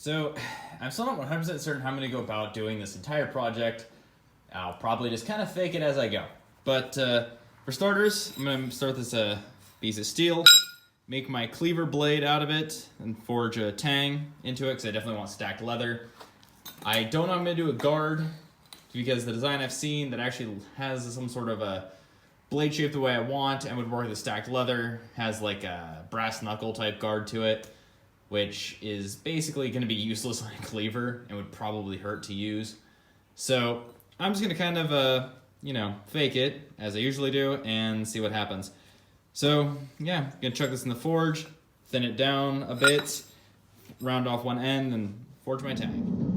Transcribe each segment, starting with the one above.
So I'm still not 100% certain how I'm going to go about doing this entire project. I'll probably just kind of fake it as I go. But for starters, I'm going to start with this piece of steel, make my cleaver blade out of it, and forge a tang into it because I definitely want stacked leather. I don't know if I'm going to do a guard because the design I've seen that actually has some sort of a blade shape the way I want and would work with the stacked leather has like a brass knuckle type guard to it, which is basically going to be useless on a cleaver and would probably hurt to use. So I'm just going to kind of, fake it as I usually do and see what happens. So yeah, I'm going to chuck this in the forge, thin it down a bit, round off one end, and forge my tang.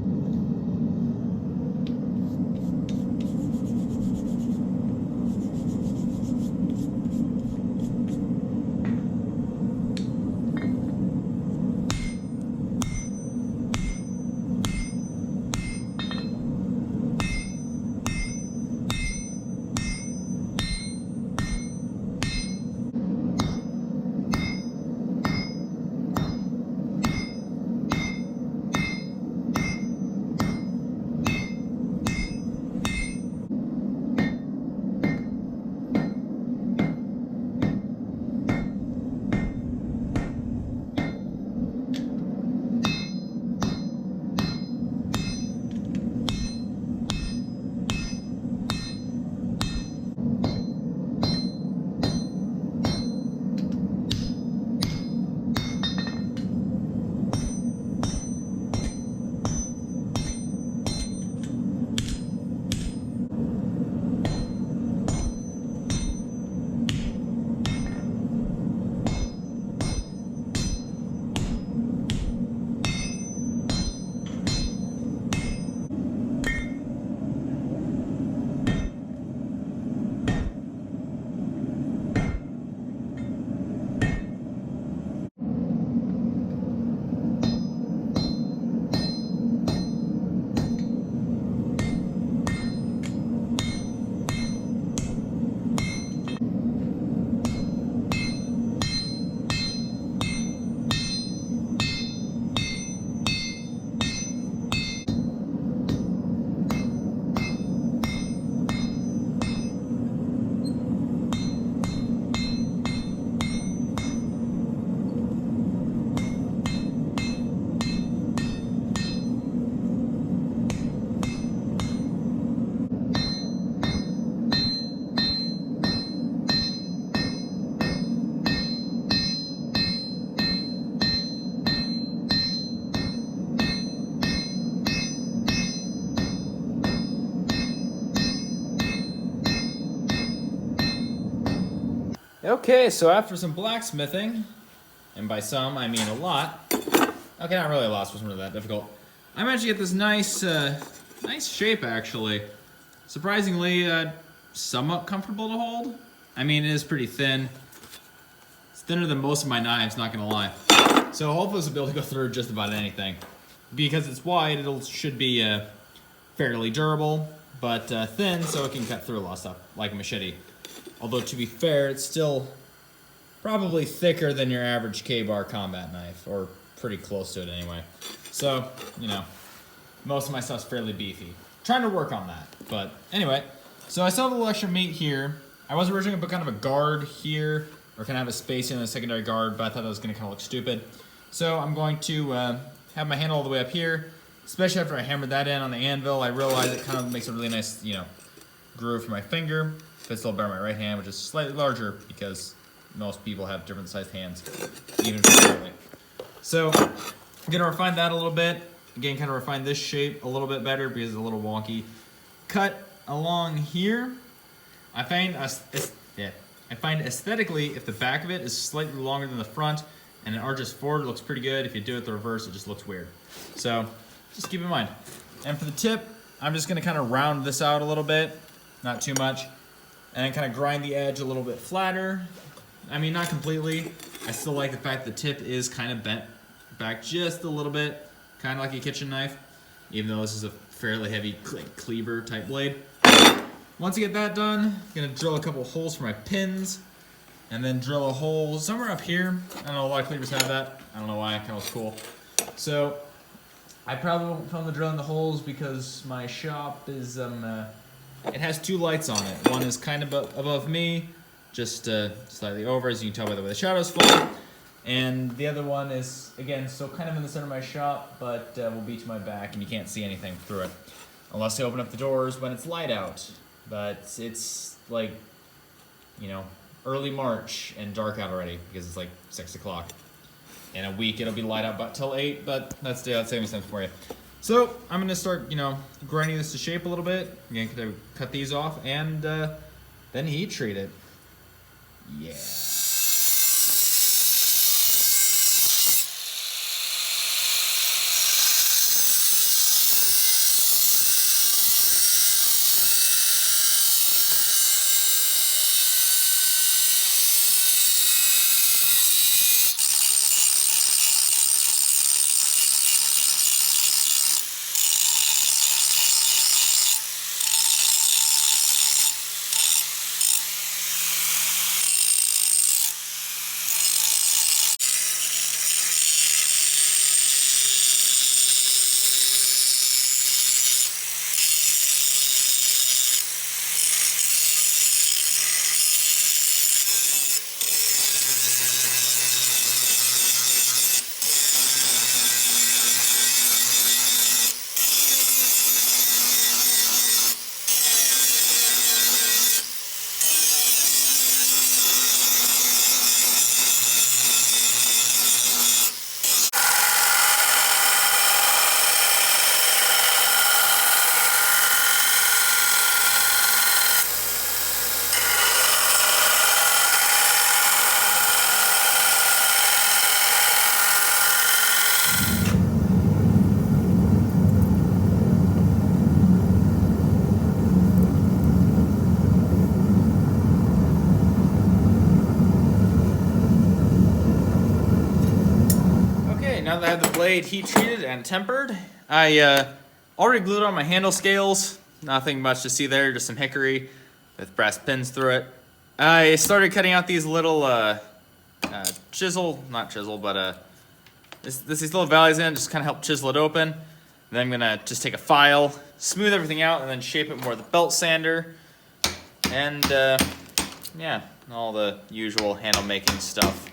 Okay, so after some blacksmithing, and by some I mean a lot, okay, not really a lot, so it wasn't really that difficult, I managed to get this nice shape actually. Surprisingly, somewhat comfortable to hold. I mean, it is pretty thin. It's thinner than most of my knives, not gonna lie. So hopefully this will be able to go through just about anything. Because it's wide, it should be fairly durable, but thin, so it can cut through a lot of stuff, like a machete. Although, to be fair, it's still probably thicker than your average K-bar combat knife, or pretty close to it anyway. So, most of my stuff's fairly beefy. Trying to work on that, but anyway. So I still have a little extra meat here. I was originally going to put kind of a guard here, or kind of have a space in a secondary guard, but I thought that was going to kind of look stupid. So I'm going to have my handle all the way up here, especially after I hammered that in on the anvil. I realized it kind of makes a really nice, groove for my finger. Fits a little better on my right hand, which is slightly larger because most people have different sized hands, even for So I'm gonna refine that a little bit. Again, kind of refine this shape a little bit better because it's a little wonky. Cut along here. I find aesthetically, if the back of it is slightly longer than the front and it arches forward, it looks pretty good. If you do it the reverse, it just looks weird. So just keep in mind. And for the tip, I'm just gonna kind of round this out a little bit, not too much. And then kind of grind the edge a little bit flatter. I mean, not completely. I still like the fact the tip is kind of bent back just a little bit, kind of like a kitchen knife, even though this is a fairly heavy cleaver type blade. Once I get that done, I'm gonna drill a couple holes for my pins, and then drill a hole somewhere up here. I don't know, a lot of cleavers have that. I don't know why, it kind of looks cool. So I probably won't film the drilling the holes because my shop is, it has 2 lights on it. One is kind of above me, just slightly over, as you can tell by the way the shadows fall. And the other one is, again, still kind of in the center of my shop, but will be to my back, and you can't see anything through it. Unless I open up the doors when it's light out. But it's like, you know, early March and dark out already because it's like 6 o'clock. In a week it'll be light out but till 8, but that's daylight savings time for you. So I'm gonna start, you know, grinding this to shape a little bit. I'm gonna cut these off and then heat treat it. Yeah. Now that I have the blade heat treated and tempered, I already glued on my handle scales. Nothing much to see there, just some hickory with brass pins through it. I started cutting out these little these little valleys in, just kind of help chisel it open. Then I'm gonna just take a file, smooth everything out, and then shape it more with a belt sander. And yeah, all the usual handle making stuff.